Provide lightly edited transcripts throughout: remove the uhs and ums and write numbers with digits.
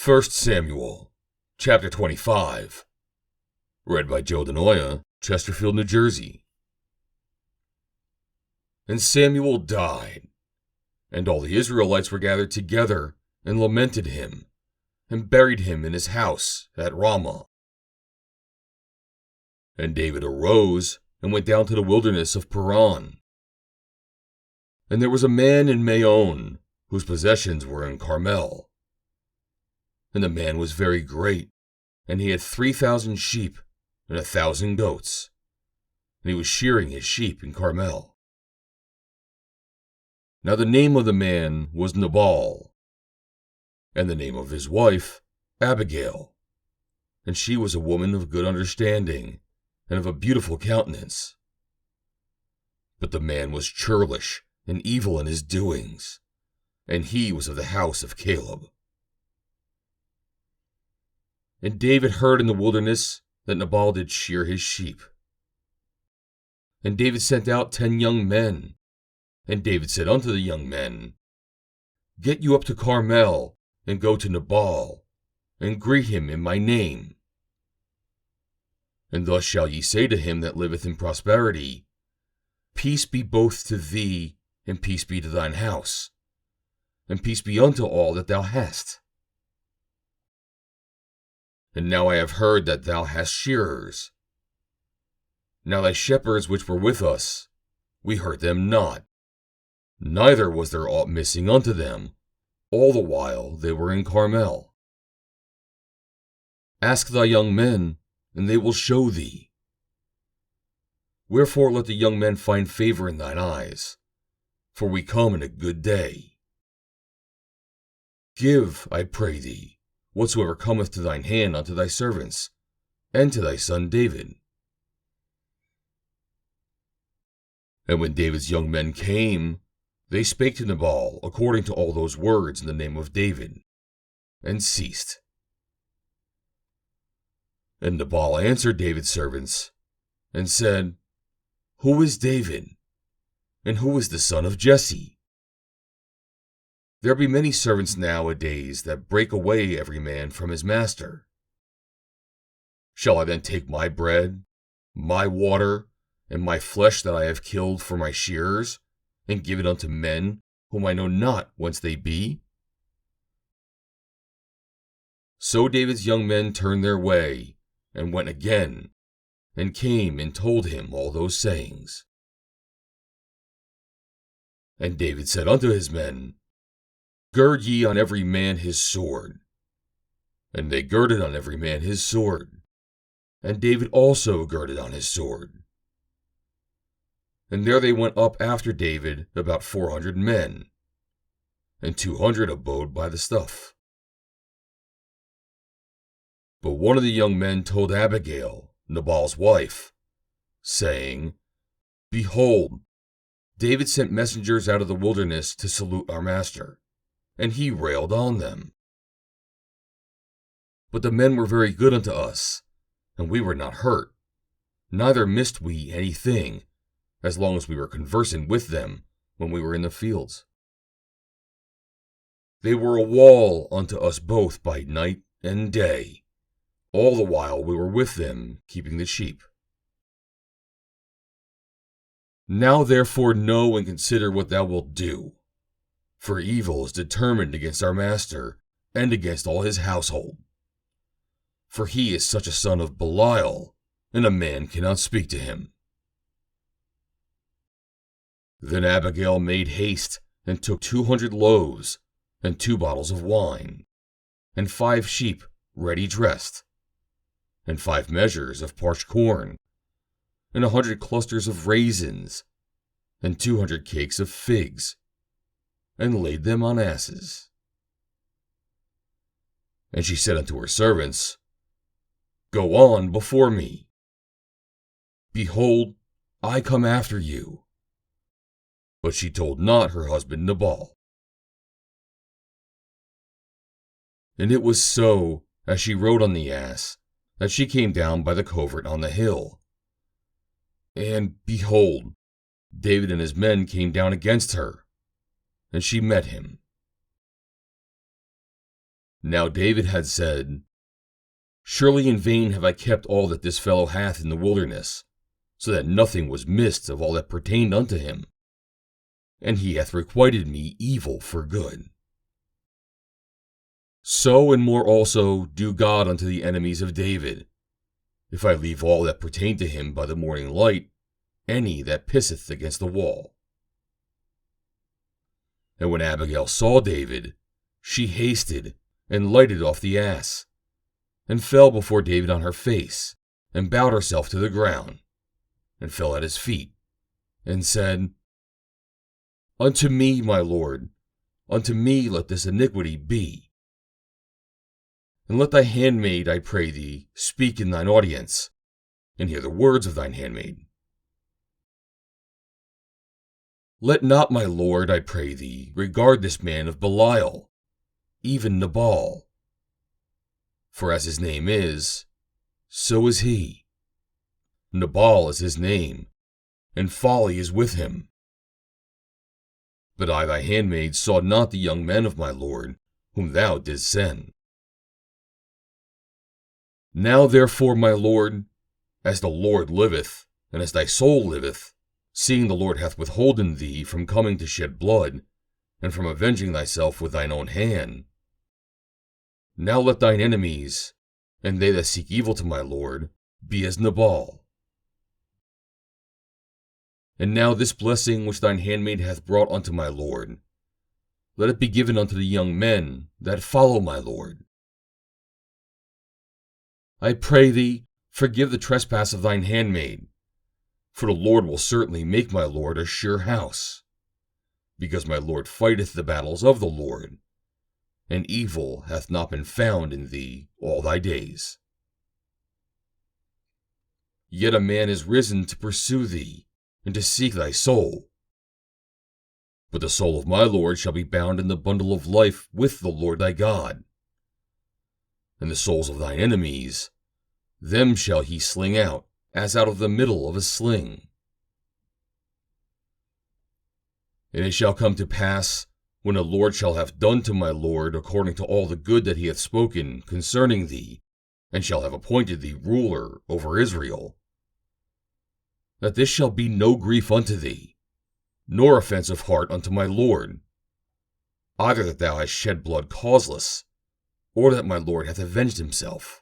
1 Samuel, chapter 25. Read by Joe DeNoia, Chesterfield, New Jersey. And Samuel died, and all the Israelites were gathered together and lamented him, and buried him in his house at Ramah. And David arose and went down to the wilderness of Paran. And there was a man in Maon, whose possessions were in Carmel. And the man was very great, and he had 3,000 sheep and 1,000 goats, and he was shearing his sheep in Carmel. Now the name of the man was Nabal, and the name of his wife Abigail, and she was a woman of good understanding, and of a beautiful countenance. But the man was churlish and evil in his doings, and he was of the house of Caleb. And David heard in the wilderness that Nabal did shear his sheep. And David sent out 10 young men. And David said unto the young men, Get you up to Carmel, and go to Nabal, and greet him in my name. And thus shall ye say to him that liveth in prosperity, Peace be both to thee, and peace be to thine house, and peace be unto all that thou hast. And now I have heard that thou hast shearers. Now thy shepherds which were with us, we heard them not, neither was there aught missing unto them, all the while they were in Carmel. Ask thy young men, and they will show thee. Wherefore let the young men find favor in thine eyes, for we come in a good day. Give, I pray thee, whatsoever cometh to thine hand unto thy servants, and to thy son David. And when David's young men came, they spake to Nabal according to all those words in the name of David, and ceased. And Nabal answered David's servants, and said, Who is David? And who is the son of Jesse? There be many servants nowadays that break away every man from his master. Shall I then take my bread, my water, and my flesh that I have killed for my shearers, and give it unto men whom I know not whence they be? So David's young men turned their way, and went again, and came and told him all those sayings. And David said unto his men, Gird ye on every man his sword. And they girded on every man his sword, and David also girded on his sword. And there they went up after David about 400 men, and 200 abode by the stuff. But one of the young men told Abigail, Nabal's wife, saying, Behold, David sent messengers out of the wilderness to salute our master, and he railed on them. But the men were very good unto us, and we were not hurt, neither missed we anything, as long as we were conversing with them when we were in the fields. They were a wall unto us both by night and day, all the while we were with them keeping the sheep. Now therefore know and consider what thou wilt do, for evil is determined against our master and against all his household. For he is such a son of Belial, and a man cannot speak to him. Then Abigail made haste, and took 200 loaves, and 2 bottles of wine, and 5 sheep ready dressed, and 5 measures of parched corn, and 100 clusters of raisins, and 200 cakes of figs, and laid them on asses. And she said unto her servants, Go on before me. Behold, I come after you. But she told not her husband Nabal. And it was so, as she rode on the ass, that she came down by the covert on the hill. And behold, David and his men came down against her, and she met him. Now David had said, Surely in vain have I kept all that this fellow hath in the wilderness, so that nothing was missed of all that pertained unto him. And he hath requited me evil for good. So and more also do God unto the enemies of David, if I leave all that pertain to him by the morning light, any that pisseth against the wall. And when Abigail saw David, she hasted and lighted off the ass, and fell before David on her face, and bowed herself to the ground, and fell at his feet, and said, Unto me, my lord, unto me let this iniquity be. And let thy handmaid, I pray thee, speak in thine audience, and hear the words of thine handmaid. Let not my lord, I pray thee, regard this man of Belial, even Nabal. For as his name is, so is he. Nabal is his name, and folly is with him. But I thy handmaid saw not the young men of my lord, whom thou didst send. Now therefore, my lord, as the Lord liveth, and as thy soul liveth, seeing the Lord hath withholden thee from coming to shed blood, and from avenging thyself with thine own hand, now let thine enemies, and they that seek evil to my lord, be as Nabal. And now this blessing which thine handmaid hath brought unto my lord, let it be given unto the young men that follow my lord. I pray thee, forgive the trespass of thine handmaid, for the Lord will certainly make my lord a sure house, because my lord fighteth the battles of the Lord, and evil hath not been found in thee all thy days. Yet a man is risen to pursue thee, and to seek thy soul. But the soul of my lord shall be bound in the bundle of life with the Lord thy God. And the souls of thine enemies, them shall he sling out, as out of the middle of a sling. And it shall come to pass, when the Lord shall have done to my lord according to all the good that he hath spoken concerning thee, and shall have appointed thee ruler over Israel, that this shall be no grief unto thee, nor offense of heart unto my lord, either that thou hast shed blood causeless, or that my lord hath avenged himself.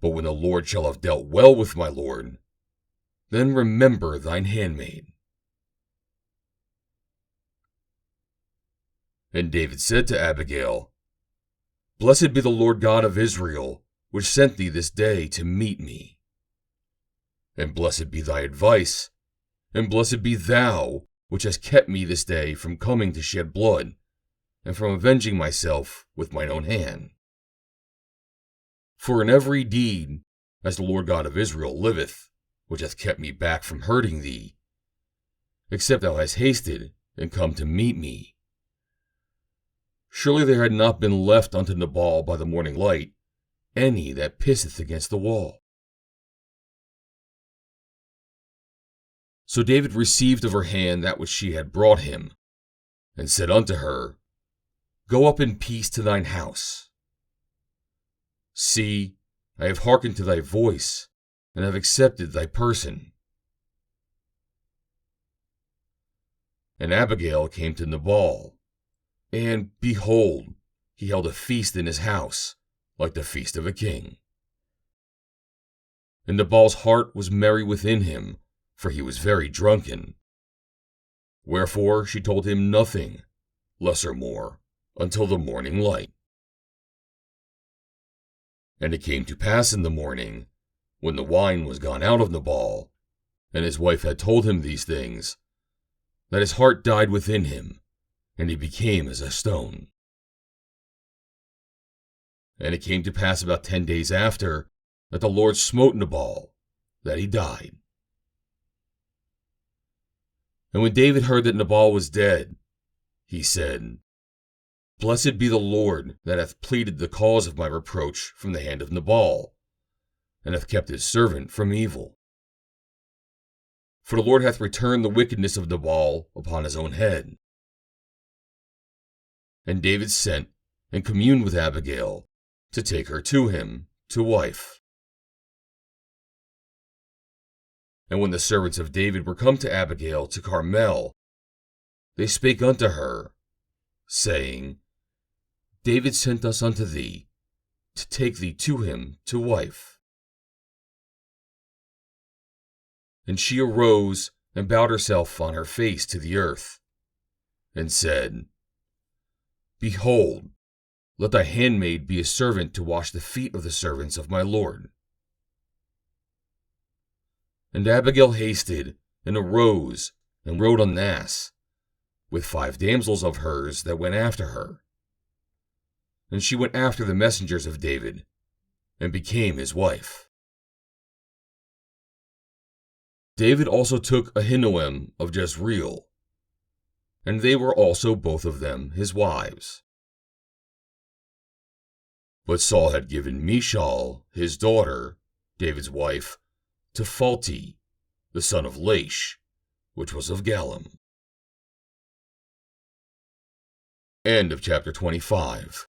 But when the Lord shall have dealt well with my lord, then remember thine handmaid. And David said to Abigail, Blessed be the Lord God of Israel, which sent thee this day to meet me. And blessed be thy advice, and blessed be thou, which hast kept me this day from coming to shed blood, and from avenging myself with mine own hand. For in every deed, as the Lord God of Israel liveth, which hath kept me back from hurting thee, except thou hast hasted and come to meet me, surely there had not been left unto Nabal by the morning light any that pisseth against the wall. So David received of her hand that which she had brought him, and said unto her, Go up in peace to thine house. See, I have hearkened to thy voice, and have accepted thy person. And Abigail came to Nabal, and, behold, he held a feast in his house, like the feast of a king. And Nabal's heart was merry within him, for he was very drunken. Wherefore she told him nothing, less or more, until the morning light. And it came to pass in the morning, when the wine was gone out of Nabal, and his wife had told him these things, that his heart died within him, and he became as a stone. And it came to pass about 10 days after, that the Lord smote Nabal, that he died. And when David heard that Nabal was dead, he said, Blessed be the Lord that hath pleaded the cause of my reproach from the hand of Nabal, and hath kept his servant from evil. For the Lord hath returned the wickedness of Nabal upon his own head. And David sent and commune with Abigail, to take her to him to wife. And when the servants of David were come to Abigail to Carmel, they spake unto her, saying, David sent us unto thee, to take thee to him to wife. And she arose and bowed herself on her face to the earth, and said, Behold, let thy handmaid be a servant to wash the feet of the servants of my lord. And Abigail hasted, and arose, and rode on an ass, with 5 damsels of hers that went after her. And she went after the messengers of David, and became his wife. David also took Ahinoam of Jezreel, and they were also both of them his wives. But Saul had given Michal, his daughter, David's wife, to Phalti, the son of Laish, which was of Gallim. End of chapter 25.